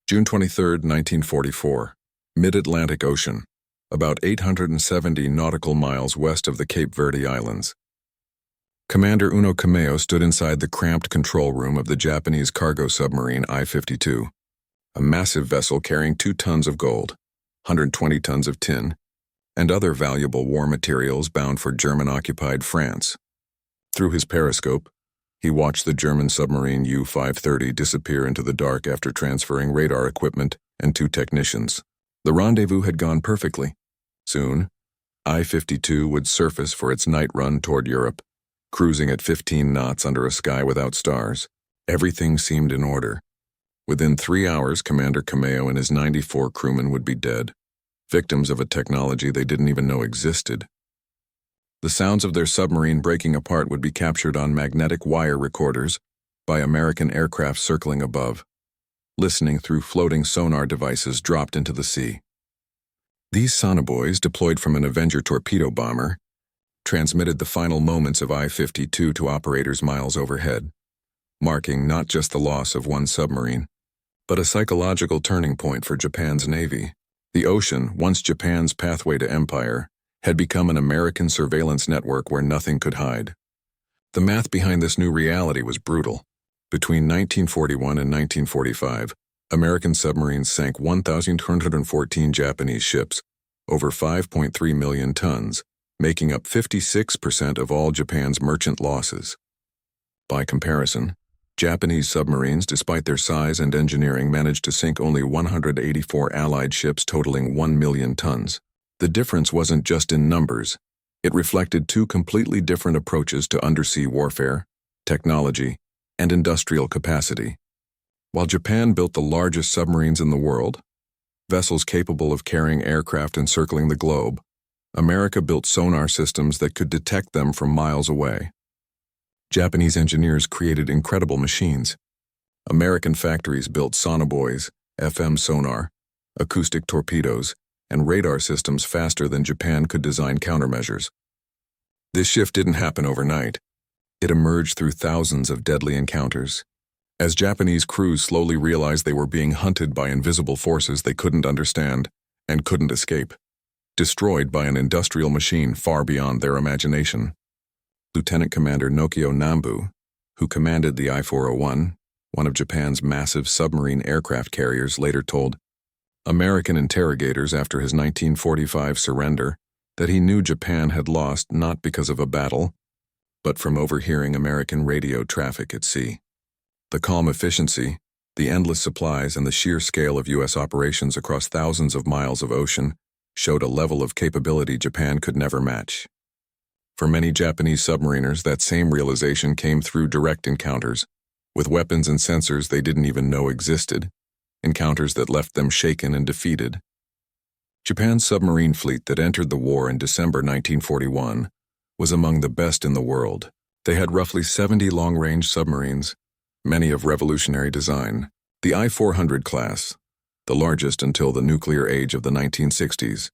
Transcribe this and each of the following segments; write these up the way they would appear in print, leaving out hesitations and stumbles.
June 23, 1944. Mid-Atlantic Ocean, about 870 nautical miles west of the Cape Verde Islands. Commander Uno Kameo stood inside the cramped control room of the Japanese cargo submarine I-52, a massive vessel carrying 2 tons of gold, 120 tons of tin, and other valuable war materials bound for German-occupied France. Through his periscope, he watched the German submarine U-530 disappear into the dark after transferring radar equipment and 2 technicians. The rendezvous had gone perfectly. Soon, I-52 would surface for its night run toward Europe, cruising at 15 knots under a sky without stars. Everything seemed in order. Within 3 hours, Commander Kameo and his 94 crewmen would be dead, victims of a technology they didn't even know existed. The sounds of their submarine breaking apart would be captured on magnetic wire recorders by American aircraft circling above, listening through floating sonar devices dropped into the sea. These sonobuoys, deployed from an Avenger torpedo bomber, transmitted the final moments of I-52 to operators miles overhead, marking not just the loss of one submarine, but a psychological turning point for Japan's Navy. The ocean, once Japan's pathway to empire, had become an American surveillance network where nothing could hide. The math behind this new reality was brutal. Between 1941 and 1945, American submarines sank 1,214 Japanese ships, over 5.3 million tons, making up 56% of all Japan's merchant losses. By comparison, Japanese submarines, despite their size and engineering, managed to sink only 184 Allied ships totaling 1 million tons. The difference wasn't just in numbers. It reflected 2 completely different approaches to undersea warfare, technology, and industrial capacity. While Japan built the largest submarines in the world, vessels capable of carrying aircraft encircling the globe, America built sonar systems that could detect them from miles away. Japanese engineers created incredible machines. American factories built sonobuoys, FM sonar, acoustic torpedoes, and radar systems faster than Japan could design countermeasures. This shift didn't happen overnight. It emerged through thousands of deadly encounters. As Japanese crews slowly realized they were being hunted by invisible forces they couldn't understand and couldn't escape, destroyed by an industrial machine far beyond their imagination. Lieutenant Commander Nokio Nambu, who commanded the I-401, one of Japan's massive submarine aircraft carriers, later told American interrogators after his 1945 surrender that he knew Japan had lost not because of a battle, but from overhearing American radio traffic at sea. The calm efficiency, the endless supplies, and the sheer scale of U.S. operations across thousands of miles of ocean showed a level of capability Japan could never match. For many Japanese submariners, that same realization came through direct encounters, with weapons and sensors they didn't even know existed, encounters that left them shaken and defeated. Japan's submarine fleet that entered the war in December 1941 was among the best in the world. They had roughly 70 long-range submarines, many of revolutionary design. The I-400 class, the largest until the nuclear age of the 1960s,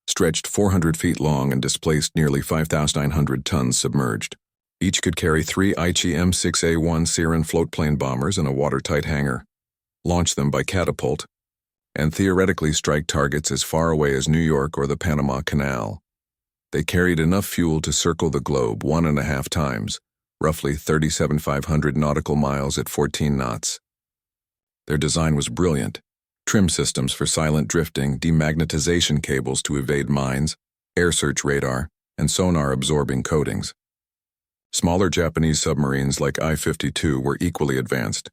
stretched 400 feet long and displaced nearly 5,900 tons submerged. Each could carry 3 Aichi M6A1 Siren floatplane bombers in a watertight hangar, launch them by catapult, and theoretically strike targets as far away as New York or the Panama Canal. They carried enough fuel to circle the globe 1.5 times, roughly 37,500 nautical miles at 14 knots. Their design was brilliant. Trim systems for silent drifting, demagnetization cables to evade mines, air search radar, and sonar-absorbing coatings. Smaller Japanese submarines like I-52 were equally advanced,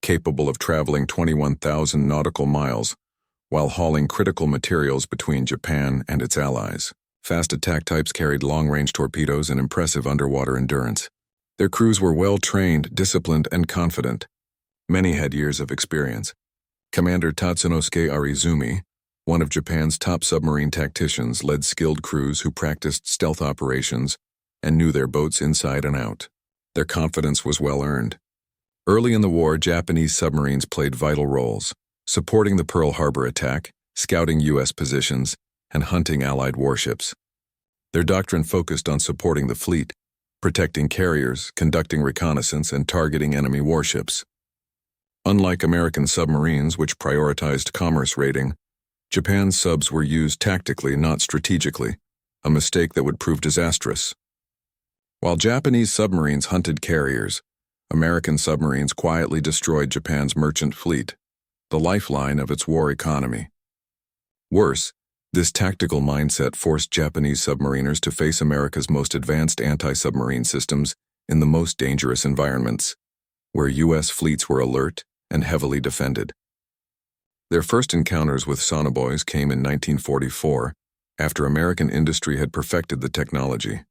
capable of traveling 21,000 nautical miles while hauling critical materials between Japan and its allies. Fast attack types carried long-range torpedoes and impressive underwater endurance. Their crews were well-trained, disciplined, and confident. Many had years of experience. Commander Tatsunosuke Arizumi, one of Japan's top submarine tacticians, led skilled crews who practiced stealth operations and knew their boats inside and out. Their confidence was well-earned. Early in the war, Japanese submarines played vital roles, supporting the Pearl Harbor attack, scouting U.S. positions, and hunting Allied warships. Their doctrine focused on supporting the fleet, protecting carriers, conducting reconnaissance, and targeting enemy warships. Unlike American submarines, which prioritized commerce rating, Japan's subs were used tactically, not strategically, a mistake that would prove disastrous. While Japanese submarines hunted carriers, American submarines quietly destroyed Japan's merchant fleet, the lifeline of its war economy. Worse, this tactical mindset forced Japanese submariners to face America's most advanced anti-submarine systems in the most dangerous environments, where U.S. fleets were alert and heavily defended. Their first encounters with sonobuoys came in 1944, after American industry had perfected the technology.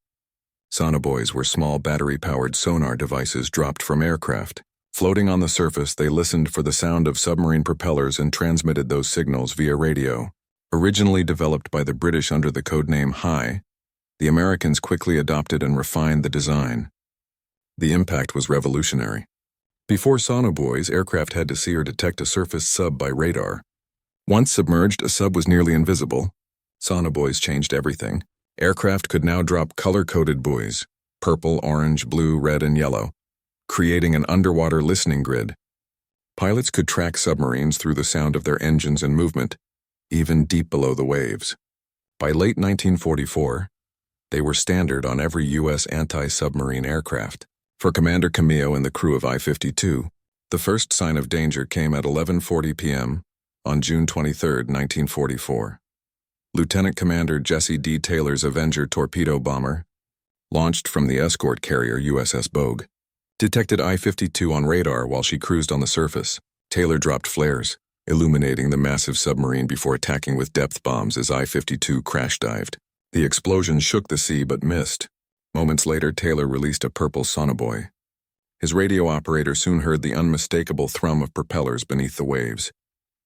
Sonobuoys were small battery-powered sonar devices dropped from aircraft. Floating on the surface, they listened for the sound of submarine propellers and transmitted those signals via radio. Originally developed by the British under the codename Hi, the Americans quickly adopted and refined the design. The impact was revolutionary. Before sonobuoys, aircraft had to see or detect a surface sub by radar. Once submerged, a sub was nearly invisible. Sonobuoys changed everything. Aircraft could now drop color-coded buoys, purple, orange, blue, red, and yellow, creating an underwater listening grid. Pilots could track submarines through the sound of their engines and movement, even deep below the waves. By late 1944, they were standard on every U.S. anti-submarine aircraft. For Commander Kameo and the crew of I-52, the first sign of danger came at 11:40 p.m. on June 23, 1944. Lieutenant Commander Jesse D. Taylor's Avenger torpedo bomber, launched from the escort carrier USS Bogue, detected I-52 on radar while she cruised on the surface. Taylor dropped flares, illuminating the massive submarine before attacking with depth bombs as I-52 crash-dived. The explosion shook the sea but missed. Moments later, Taylor released a purple sonobuoy. His radio operator soon heard the unmistakable thrum of propellers beneath the waves,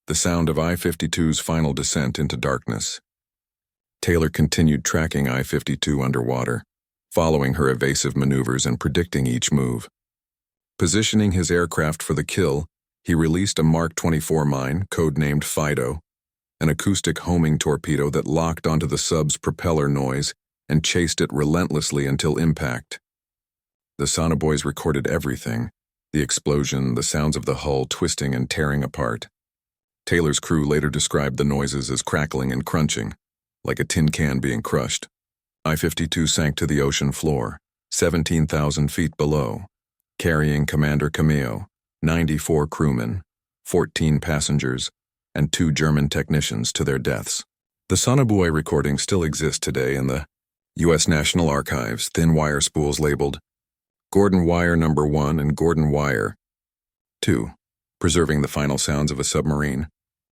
the sound of I-52's final descent into darkness. Taylor continued tracking I-52 underwater, following her evasive maneuvers and predicting each move. Positioning his aircraft for the kill, he released a Mark 24 mine, codenamed Fido, an acoustic homing torpedo that locked onto the sub's propeller noise and chased it relentlessly until impact. The sonobuoys recorded everything, the explosion, the sounds of the hull twisting and tearing apart. Taylor's crew later described the noises as crackling and crunching, like a tin can being crushed. I-52 sank to the ocean floor, 17,000 feet below, carrying Commander Kameo, 94 crewmen, 14 passengers, and 2 German technicians to their deaths. The sonobuoy recordings still exist today in the U.S. National Archives, thin wire spools labeled Gordon Wire No. 1 and Gordon Wire 2, preserving the final sounds of a submarine,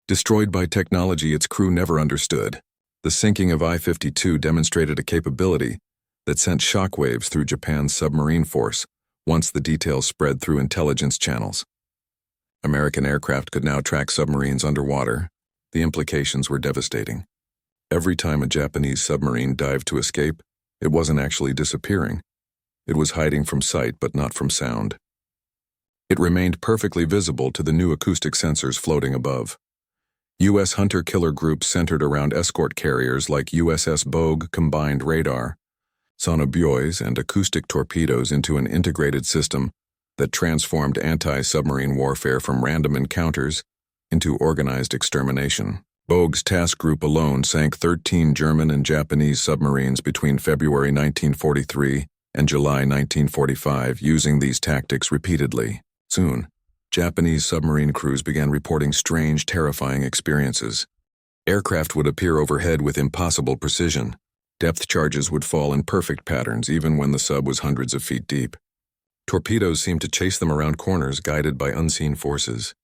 destroyed by technology its crew never understood. The sinking of I-52 demonstrated a capability that sent shockwaves through Japan's submarine force once the details spread through intelligence channels. American aircraft could now track submarines underwater. The implications were devastating. Every time a Japanese submarine dived to escape, it wasn't actually disappearing. It was hiding from sight but not from sound. It remained perfectly visible to the new acoustic sensors floating above. U.S. hunter-killer groups centered around escort carriers like USS Bogue combined radar, sonobuoys, and acoustic torpedoes into an integrated system that transformed anti-submarine warfare from random encounters into organized extermination. Bogue's task group alone sank 13 German and Japanese submarines between February 1943 and July 1945 using these tactics repeatedly. Soon, Japanese submarine crews began reporting strange, terrifying experiences. Aircraft would appear overhead with impossible precision. Depth charges would fall in perfect patterns even when the sub was hundreds of feet deep. Torpedoes seemed to chase them around corners guided by unseen forces.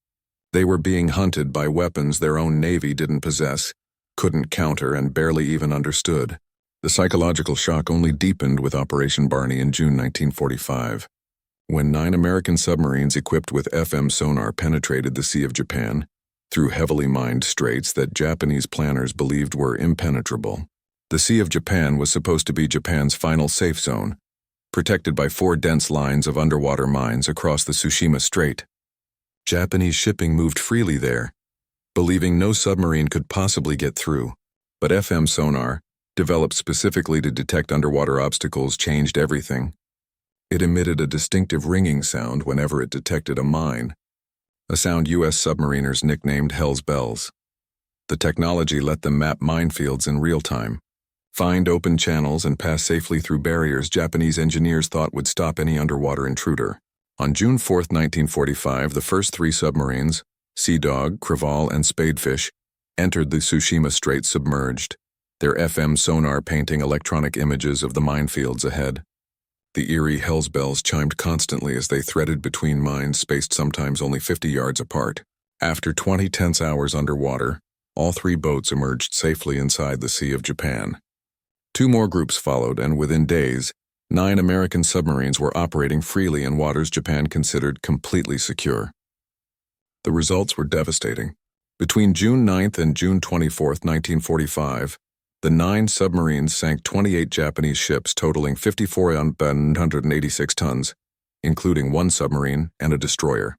They were being hunted by weapons their own navy didn't possess, couldn't counter, and barely even understood. The psychological shock only deepened with Operation Barney in June 1945. When 9 American submarines equipped with FM sonar penetrated the Sea of Japan, through heavily mined straits that Japanese planners believed were impenetrable. The Sea of Japan was supposed to be Japan's final safe zone, protected by 4 dense lines of underwater mines across the Tsushima Strait. Japanese shipping moved freely there, believing no submarine could possibly get through, but FM sonar, developed specifically to detect underwater obstacles, changed everything. It emitted a distinctive ringing sound whenever it detected a mine, a sound U.S. submariners nicknamed Hell's Bells. The technology let them map minefields in real time, find open channels, and pass safely through barriers Japanese engineers thought would stop any underwater intruder. On June 4, 1945, the first three submarines, Sea Dog, Creval, and Spadefish, entered the Tsushima Strait submerged, their FM sonar painting electronic images of the minefields ahead. The eerie Hell's Bells chimed constantly as they threaded between mines spaced sometimes only 50 yards apart. After 20 tense hours underwater, all three boats emerged safely inside the Sea of Japan. Two more groups followed, and within days, 9 American submarines were operating freely in waters Japan considered completely secure. The results were devastating. Between June 9th and June 24, 1945, the 9 submarines sank 28 Japanese ships totaling 5,486 tons, including 1 submarine and a destroyer.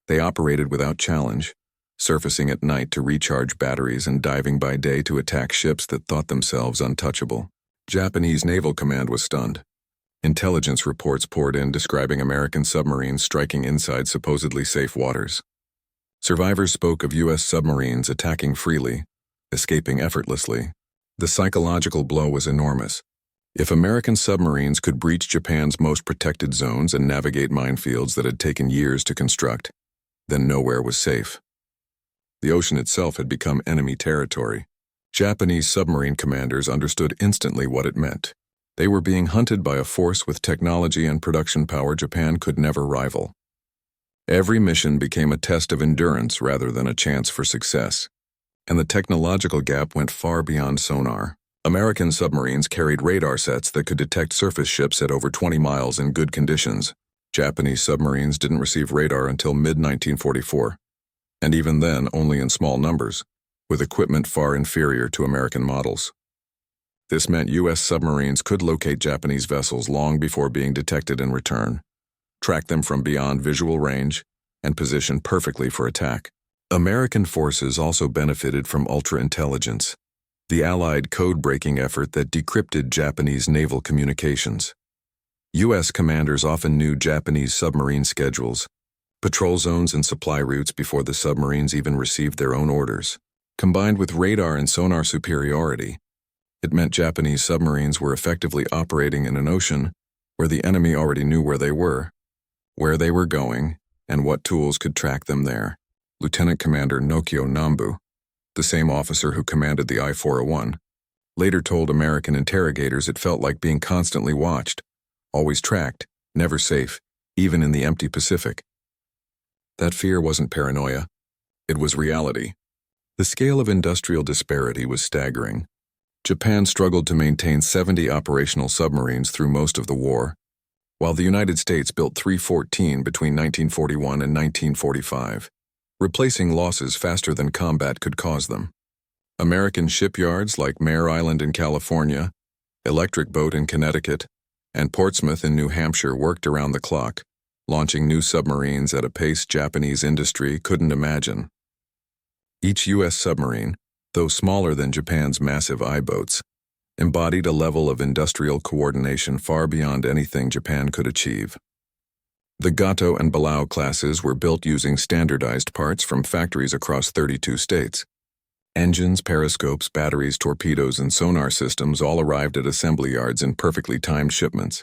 They operated without challenge, surfacing at night to recharge batteries and diving by day to attack ships that thought themselves untouchable. Japanese Naval Command was stunned. Intelligence reports poured in describing American submarines striking inside supposedly safe waters. Survivors spoke of U.S. submarines attacking freely, escaping effortlessly. The psychological blow was enormous. If American submarines could breach Japan's most protected zones and navigate minefields that had taken years to construct, then nowhere was safe. The ocean itself had become enemy territory. Japanese submarine commanders understood instantly what it meant. They were being hunted by a force with technology and production power Japan could never rival. Every mission became a test of endurance rather than a chance for success. And the technological gap went far beyond sonar. American submarines carried radar sets that could detect surface ships at over 20 miles in good conditions. Japanese submarines didn't receive radar until mid-1944, and even then only in small numbers, with equipment far inferior to American models. This meant U.S. submarines could locate Japanese vessels long before being detected in return, track them from beyond visual range, and position perfectly for attack. American forces also benefited from ultra-intelligence, the Allied code-breaking effort that decrypted Japanese naval communications. U.S. commanders often knew Japanese submarine schedules, patrol zones, and supply routes before the submarines even received their own orders. Combined with radar and sonar superiority, it meant Japanese submarines were effectively operating in an ocean where the enemy already knew where they were going, and what tools could track them there. Lieutenant Commander Nokio Nambu, the same officer who commanded the I-401, later told American interrogators it felt like being constantly watched, always tracked, never safe, even in the empty Pacific. That fear wasn't paranoia. It was reality. The scale of industrial disparity was staggering. Japan struggled to maintain 70 operational submarines through most of the war, while the United States built 314 between 1941 and 1945. Replacing losses faster than combat could cause them. American shipyards like Mare Island in California, Electric Boat in Connecticut, and Portsmouth in New Hampshire worked around the clock, launching new submarines at a pace Japanese industry couldn't imagine. Each U.S. submarine, though smaller than Japan's massive I-boats, embodied a level of industrial coordination far beyond anything Japan could achieve. The Gato and Balao classes were built using standardized parts from factories across 32 states. Engines, periscopes, batteries, torpedoes, and sonar systems all arrived at assembly yards in perfectly timed shipments.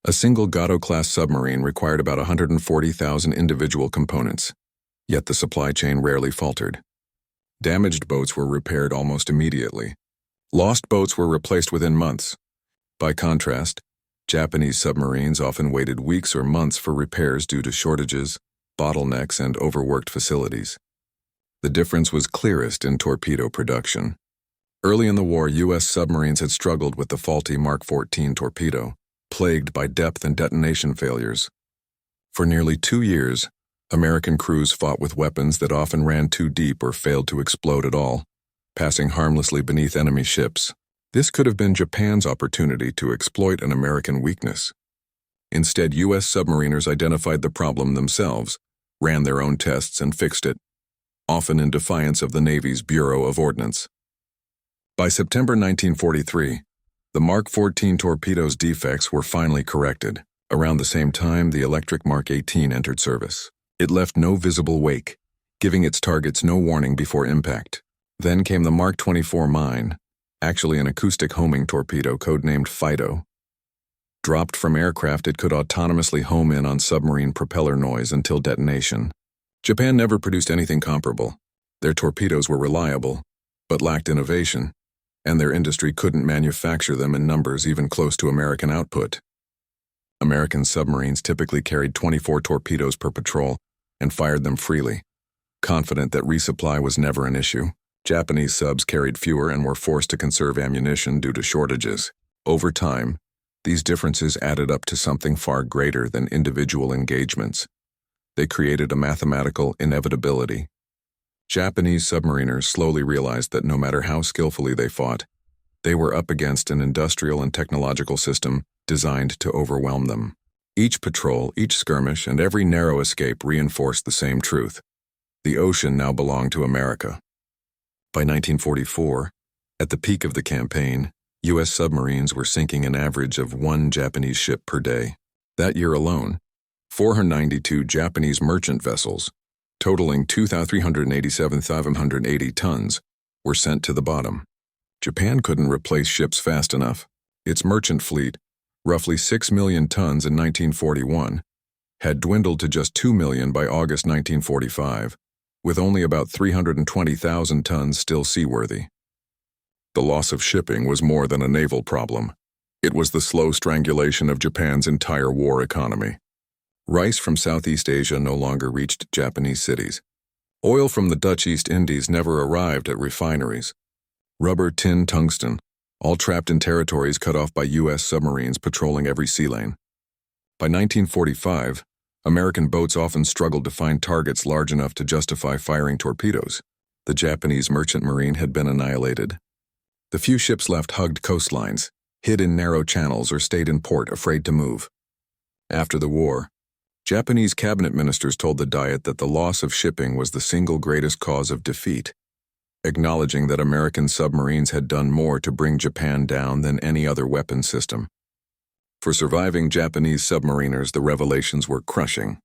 A single Gato-class submarine required about 140,000 individual components, yet the supply chain rarely faltered. Damaged boats were repaired almost immediately. Lost boats were replaced within months. By contrast, Japanese submarines often waited weeks or months for repairs due to shortages, bottlenecks, and overworked facilities. The difference was clearest in torpedo production. Early in the war, U.S. submarines had struggled with the faulty Mark 14 torpedo, plagued by depth and detonation failures. For nearly 2 years, American crews fought with weapons that often ran too deep or failed to explode at all, passing harmlessly beneath enemy ships. This could have been Japan's opportunity to exploit an American weakness. Instead, U.S. submariners identified the problem themselves, ran their own tests, and fixed it, often in defiance of the Navy's Bureau of Ordnance. By September 1943, the Mark 14 torpedo's defects were finally corrected. Around the same time, the electric Mark 18 entered service. It left no visible wake, giving its targets no warning before impact. Then came the Mark 24 mine, actually an acoustic homing torpedo codenamed Fido. Dropped from aircraft, it could autonomously home in on submarine propeller noise until detonation. Japan never produced anything comparable. Their torpedoes were reliable, but lacked innovation, and their industry couldn't manufacture them in numbers even close to American output. American submarines typically carried 24 torpedoes per patrol and fired them freely, confident that resupply was never an issue. Japanese subs carried fewer and were forced to conserve ammunition due to shortages. Over time, these differences added up to something far greater than individual engagements. They created a mathematical inevitability. Japanese submariners slowly realized that no matter how skillfully they fought, they were up against an industrial and technological system designed to overwhelm them. Each patrol, each skirmish, and every narrow escape reinforced the same truth. The ocean now belonged to America. By 1944, at the peak of the campaign, U.S. submarines were sinking an average of 1 Japanese ship per day. That year alone, 492 Japanese merchant vessels, totaling 2,387,580 tons, were sent to the bottom. Japan couldn't replace ships fast enough. Its merchant fleet, roughly 6 million tons in 1941, had dwindled to just 2 million by August 1945, with only about 320,000 tons still seaworthy. The loss of shipping was more than a naval problem. It was the slow strangulation of Japan's entire war economy. Rice from Southeast Asia no longer reached Japanese cities. Oil from the Dutch East Indies never arrived at refineries. Rubber, tin, tungsten, all trapped in territories cut off by U.S. submarines patrolling every sea lane. By 1945, American boats often struggled to find targets large enough to justify firing torpedoes. The Japanese merchant marine had been annihilated. The few ships left hugged coastlines, hid in narrow channels, or stayed in port afraid to move. After the war, Japanese cabinet ministers told the Diet that the loss of shipping was the single greatest cause of defeat, acknowledging that American submarines had done more to bring Japan down than any other weapon system. For surviving Japanese submariners, the revelations were crushing.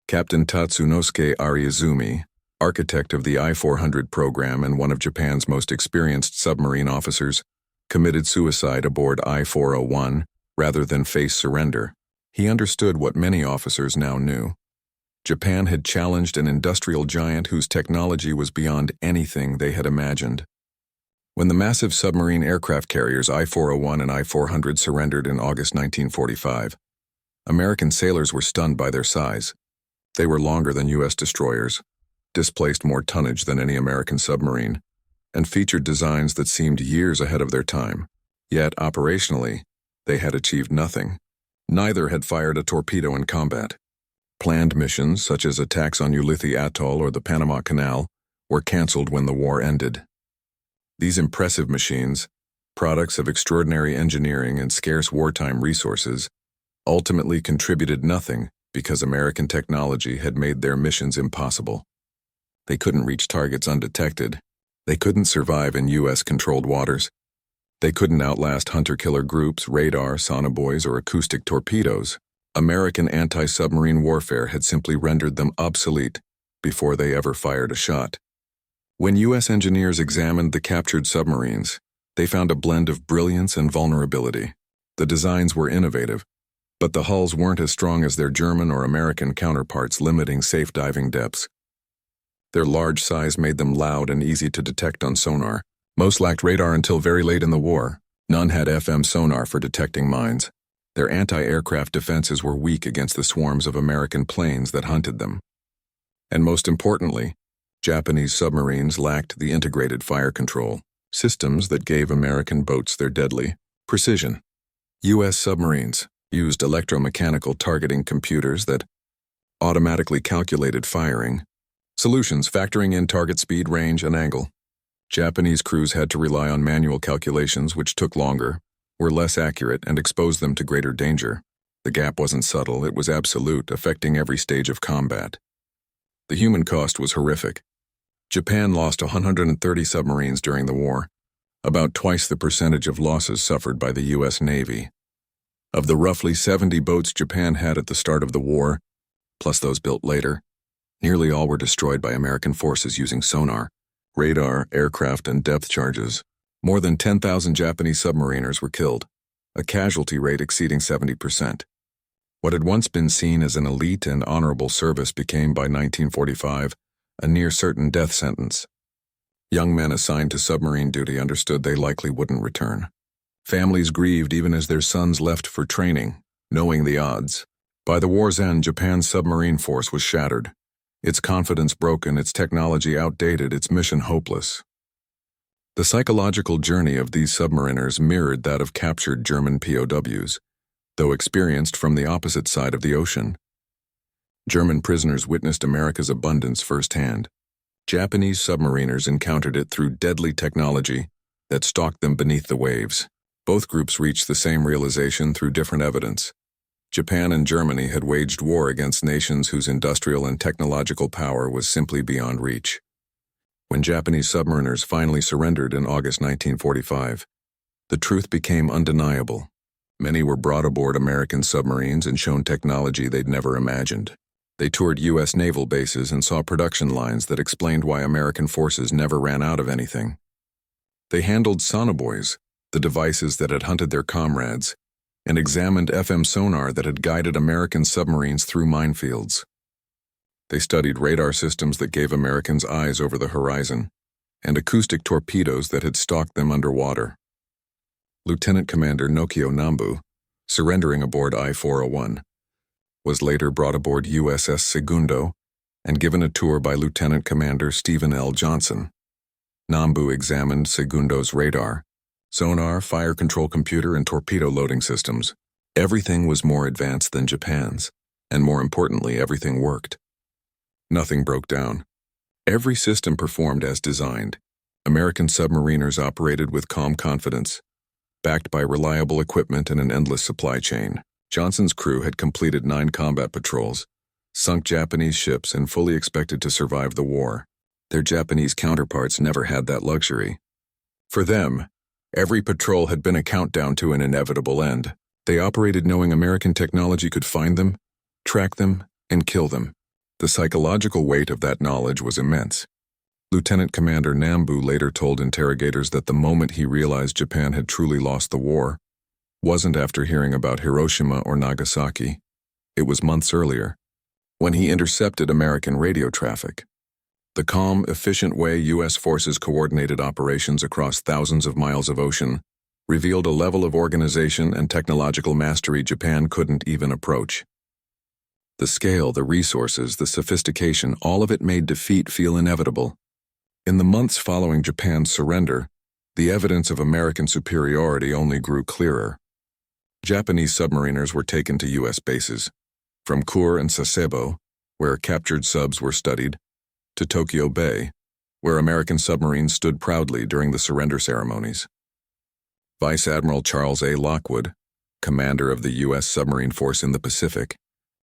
Captain Tatsunosuke Ariazumi, architect of the I-400 program and one of Japan's most experienced submarine officers, committed suicide aboard I-401 rather than face surrender. He understood what many officers now knew. Japan had challenged an industrial giant whose technology was beyond anything they had imagined. When the massive submarine aircraft carriers I-401 and I-400 surrendered in August 1945, American sailors were stunned by their size. They were longer than U.S. destroyers, displaced more tonnage than any American submarine, and featured designs that seemed years ahead of their time. Yet, operationally, they had achieved nothing. Neither had fired a torpedo in combat. Planned missions, such as attacks on Ulithi Atoll or the Panama Canal, were canceled when the war ended. These impressive machines, products of extraordinary engineering and scarce wartime resources, ultimately contributed nothing because American technology had made their missions impossible. They couldn't reach targets undetected. They couldn't survive in U.S.-controlled waters. They couldn't outlast hunter-killer groups, radar, sonobuoys, or acoustic torpedoes. American anti-submarine warfare had simply rendered them obsolete before they ever fired a shot. When U.S. engineers examined the captured submarines, they found a blend of brilliance and vulnerability. The designs were innovative, but the hulls weren't as strong as their German or American counterparts, limiting safe diving depths. Their large size made them loud and easy to detect on sonar. Most lacked radar until very late in the war. None had FM sonar for detecting mines. Their anti-aircraft defenses were weak against the swarms of American planes that hunted them. And most importantly, Japanese submarines lacked the integrated fire control systems that gave American boats their deadly precision. U.S. submarines used electromechanical targeting computers that automatically calculated firing solutions, factoring in target speed, range, and angle. Japanese crews had to rely on manual calculations, which took longer, were less accurate, and exposed them to greater danger. The gap wasn't subtle, it was absolute, affecting every stage of combat. The human cost was horrific. Japan lost 130 submarines during the war, about twice the percentage of losses suffered by the U.S. Navy. Of the roughly 70 boats Japan had at the start of the war, plus those built later. Nearly all were destroyed by American forces using sonar, radar, aircraft, and depth charges. More than 10,000 Japanese submariners were killed, a casualty rate exceeding 70%. What had once been seen as an elite and honorable service became, by 1945, a near-certain death sentence. Young men assigned to submarine duty understood they likely wouldn't return. Families grieved even as their sons left for training, knowing the odds. By the war's end, Japan's submarine force was shattered. Its confidence broken, its technology outdated, its mission hopeless. The psychological journey of these submariners mirrored that of captured German POWs, though experienced from the opposite side of the ocean. German prisoners witnessed America's abundance firsthand. Japanese submariners encountered it through deadly technology that stalked them beneath the waves. Both groups reached the same realization through different evidence. Japan and Germany had waged war against nations whose industrial and technological power was simply beyond reach. When Japanese submariners finally surrendered in August 1945, the truth became undeniable. Many were brought aboard American submarines and shown technology they'd never imagined. They toured U.S. naval bases and saw production lines that explained why American forces never ran out of anything. They handled sonobuoys, the devices that had hunted their comrades, and examined FM sonar that had guided American submarines through minefields. They studied radar systems that gave Americans eyes over the horizon, and acoustic torpedoes that had stalked them underwater. Lieutenant Commander Nokio Nambu, surrendering aboard I-401, was later brought aboard USS Segundo and given a tour by Lieutenant Commander Stephen L. Johnson. Nambu examined Segundo's radar, sonar, fire control computer, and torpedo loading systems. Everything was more advanced than Japan's, and more importantly, everything worked. Nothing broke down. Every system performed as designed. American submariners operated with calm confidence, backed by reliable equipment and an endless supply chain. Johnson's crew had completed 9 combat patrols, sunk Japanese ships, and fully expected to survive the war. Their Japanese counterparts never had that luxury. For them, every patrol had been a countdown to an inevitable end. They operated knowing American technology could find them, track them, and kill them. The psychological weight of that knowledge was immense. Lieutenant Commander Nambu later told interrogators that the moment he realized Japan had truly lost the war wasn't after hearing about Hiroshima or Nagasaki. It was months earlier, when he intercepted American radio traffic. The calm, efficient way U.S. forces coordinated operations across thousands of miles of ocean revealed a level of organization and technological mastery Japan couldn't even approach. The scale, the resources, the sophistication, all of it made defeat feel inevitable. In the months following Japan's surrender, the evidence of American superiority only grew clearer. Japanese submariners were taken to U.S. bases, from Kure and Sasebo, where captured subs were studied, to Tokyo Bay, where American submarines stood proudly during the surrender ceremonies. Vice Admiral Charles A. Lockwood, commander of the U.S. submarine force in the Pacific,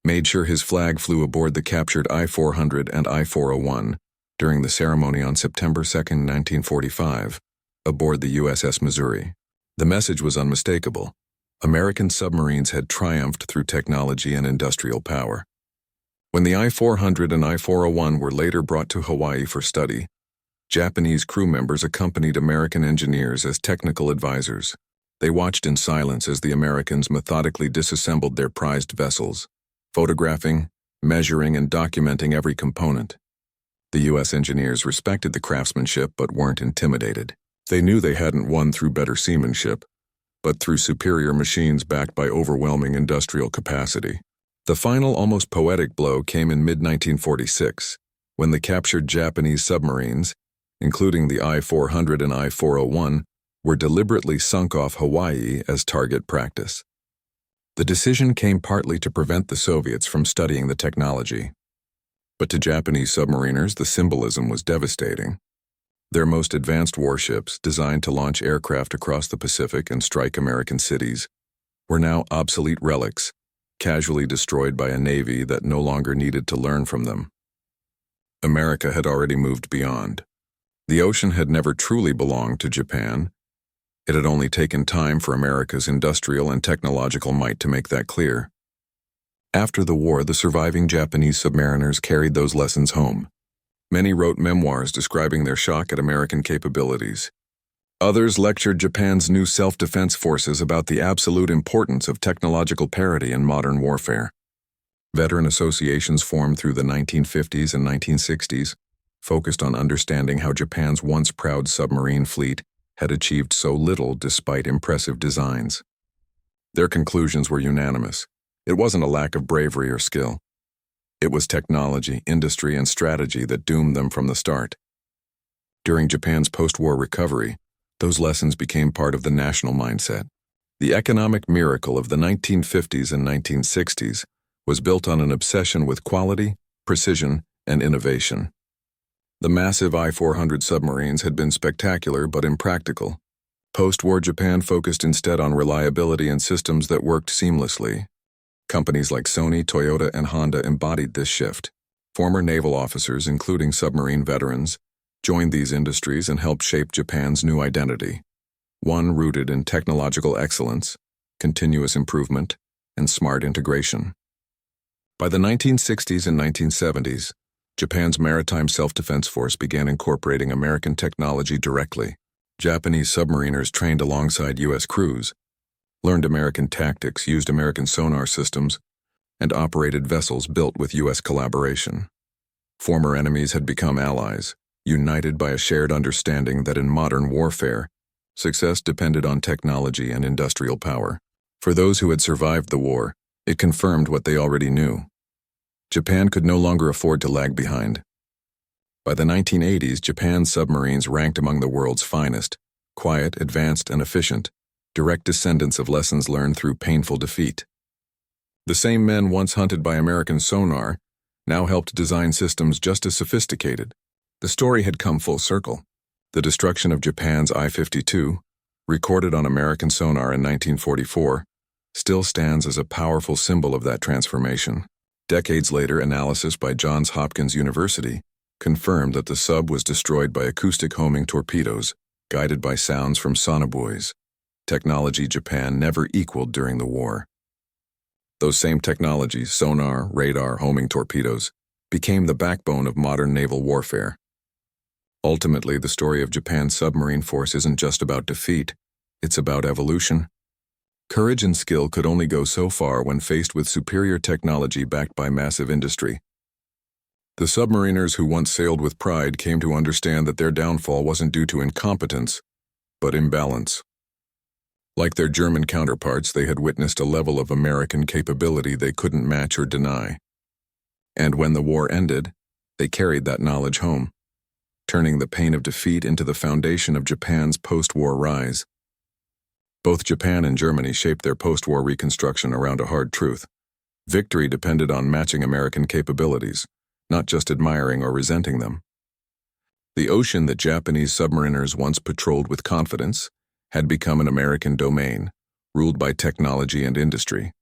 made sure his flag flew aboard the captured I-400 and I-401 during the ceremony on September 2, 1945, aboard the USS Missouri. The message was unmistakable. American submarines had triumphed through technology and industrial power. When the I-400 and I-401 were later brought to Hawaii for study, Japanese crew members accompanied American engineers as technical advisors. They watched in silence as the Americans methodically disassembled their prized vessels, photographing, measuring, and documenting every component. The U.S. engineers respected the craftsmanship but weren't intimidated. They knew they hadn't won through better seamanship, but through superior machines backed by overwhelming industrial capacity. The final, almost poetic blow came in mid-1946, when the captured Japanese submarines, including the I-400 and I-401, were deliberately sunk off Hawaii as target practice. The decision came partly to prevent the Soviets from studying the technology. But to Japanese submariners, the symbolism was devastating. Their most advanced warships, designed to launch aircraft across the Pacific and strike American cities, were now obsolete relics, casually destroyed by a navy that no longer needed to learn from them. America had already moved beyond. The ocean had never truly belonged to Japan. It had only taken time for America's industrial and technological might to make that clear. After the war, the surviving Japanese submariners carried those lessons home. Many wrote memoirs describing their shock at American capabilities. Others lectured Japan's new self-defense forces about the absolute importance of technological parity in modern warfare. Veteran associations formed through the 1950s and 1960s focused on understanding how Japan's once proud submarine fleet had achieved so little despite impressive designs. Their conclusions were unanimous. It wasn't a lack of bravery or skill. It was technology, industry, and strategy that doomed them from the start. During Japan's post-war recovery, those lessons became part of the national mindset. The economic miracle of the 1950s and 1960s was built on an obsession with quality, precision, and innovation. The massive I-400 submarines had been spectacular but impractical. Post-war Japan focused instead on reliability and systems that worked seamlessly. Companies like Sony, Toyota, and Honda embodied this shift. Former naval officers, including submarine veterans, joined these industries and helped shape Japan's new identity, one rooted in technological excellence, continuous improvement, and smart integration. By the 1960s and 1970s, Japan's maritime self-defense force began incorporating American technology directly. Japanese submariners trained alongside U.S. crews, learned American tactics, used American sonar systems, and operated vessels built with U.S. collaboration. Former enemies had become allies, united by a shared understanding that in modern warfare, success depended on technology and industrial power. For those who had survived the war, it confirmed what they already knew. Japan could no longer afford to lag behind. By the 1980s, Japan's submarines ranked among the world's finest, quiet, advanced, and efficient, direct descendants of lessons learned through painful defeat. The same men once hunted by American sonar now helped design systems just as sophisticated. The story had come full circle. The destruction of Japan's I-52, recorded on American sonar in 1944, still stands as a powerful symbol of that transformation. Decades later, analysis by Johns Hopkins University confirmed that the sub was destroyed by acoustic homing torpedoes, guided by sounds from sonobuoys, technology Japan never equaled during the war. Those same technologies, sonar, radar, homing torpedoes, became the backbone of modern naval warfare. Ultimately, the story of Japan's submarine force isn't just about defeat, it's about evolution. Courage and skill could only go so far when faced with superior technology backed by massive industry. The submariners who once sailed with pride came to understand that their downfall wasn't due to incompetence, but imbalance. Like their German counterparts, they had witnessed a level of American capability they couldn't match or deny. And when the war ended, they carried that knowledge home, turning the pain of defeat into the foundation of Japan's post-war rise. Both Japan and Germany shaped their post-war reconstruction around a hard truth. Victory depended on matching American capabilities, not just admiring or resenting them. The ocean that Japanese submariners once patrolled with confidence had become an American domain, ruled by technology and industry.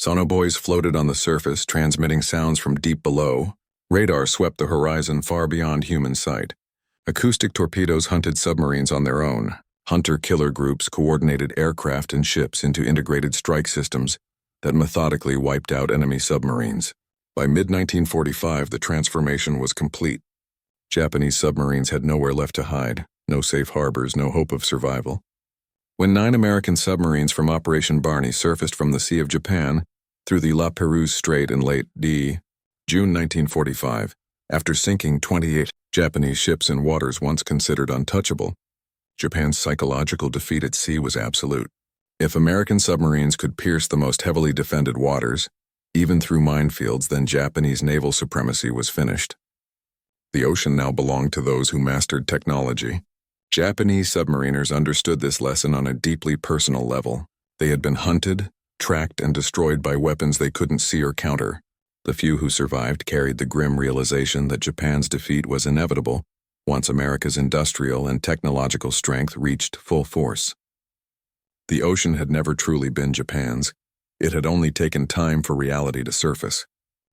Sonobuoys floated on the surface, transmitting sounds from deep below. Radar swept the horizon far beyond human sight. Acoustic torpedoes hunted submarines on their own. Hunter-killer groups coordinated aircraft and ships into integrated strike systems that methodically wiped out enemy submarines. By mid-1945, the transformation was complete. Japanese submarines had nowhere left to hide, no safe harbors, no hope of survival. When 9 American submarines from Operation Barney surfaced from the Sea of Japan through the La Perouse Strait in late June 1945, after sinking 28 Japanese ships in waters once considered untouchable, Japan's psychological defeat at sea was absolute. If American submarines could pierce the most heavily defended waters, even through minefields, then Japanese naval supremacy was finished. The ocean now belonged to those who mastered technology. Japanese submariners understood this lesson on a deeply personal level. They had been hunted, tracked, and destroyed by weapons they couldn't see or counter. The few who survived carried the grim realization that Japan's defeat was inevitable once America's industrial and technological strength reached full force. The ocean had never truly been Japan's. It had only taken time for reality to surface.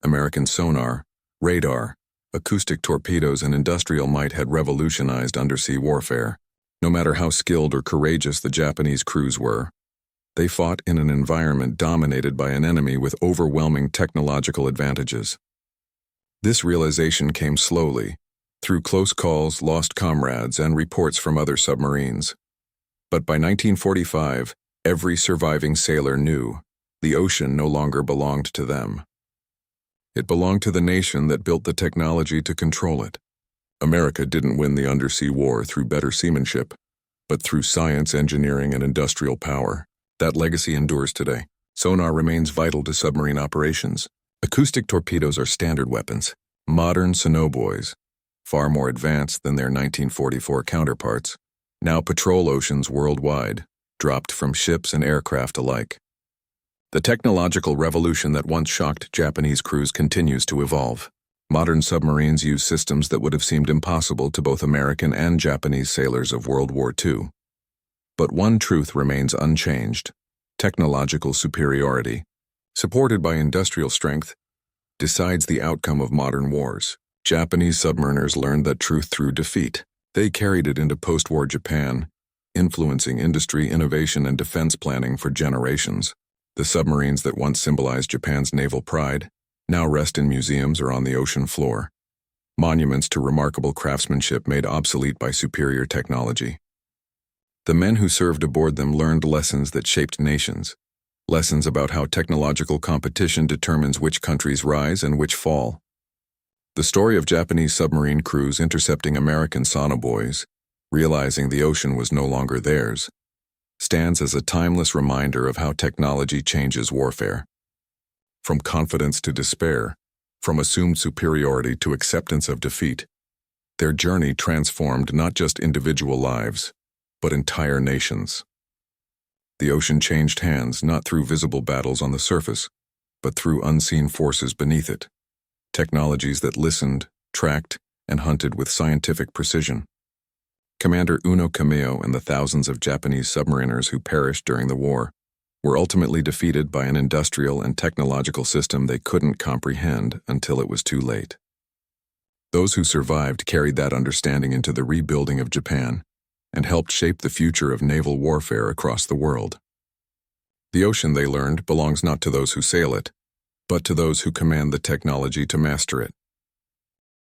American sonar, radar, acoustic torpedoes, and industrial might had revolutionized undersea warfare. No matter how skilled or courageous the Japanese crews were, They fought in an environment dominated by an enemy with overwhelming technological advantages. This realization came slowly, through close calls, lost comrades, and reports from other submarines. But by 1945, every surviving sailor knew the ocean no longer belonged to them. It belonged to the nation that built the technology to control it. America didn't win the undersea war through better seamanship, but through science, engineering, and industrial power. That legacy endures today. Sonar remains vital to submarine operations. Acoustic torpedoes are standard weapons. Modern sonobuoys, far more advanced than their 1944 counterparts, now patrol oceans worldwide, dropped from ships and aircraft alike. The technological revolution that once shocked Japanese crews continues to evolve. Modern submarines use systems that would have seemed impossible to both American and Japanese sailors of World War II. But one truth remains unchanged: technological superiority, supported by industrial strength, decides the outcome of modern wars. Japanese submariners learned that truth through defeat. They carried it into post-war Japan, influencing industry, innovation, and defense planning for generations. The submarines that once symbolized Japan's naval pride now rest in museums or on the ocean floor, monuments to remarkable craftsmanship made obsolete by superior technology. The men who served aboard them learned lessons that shaped nations, lessons about how technological competition determines which countries rise and which fall. The story of Japanese submarine crews intercepting American sonobuoys, realizing the ocean was no longer theirs, stands as a timeless reminder of how technology changes warfare. From confidence to despair, from assumed superiority to acceptance of defeat, their journey transformed not just individual lives, but entire nations. The ocean changed hands not through visible battles on the surface, but through unseen forces beneath it, technologies that listened, tracked, and hunted with scientific precision. Commander Uno Kameo and the thousands of Japanese submariners who perished during the war were ultimately defeated by an industrial and technological system they couldn't comprehend until it was too late. Those who survived carried that understanding into the rebuilding of Japan and helped shape the future of naval warfare across the world. The ocean, they learned, belongs not to those who sail it, but to those who command the technology to master it.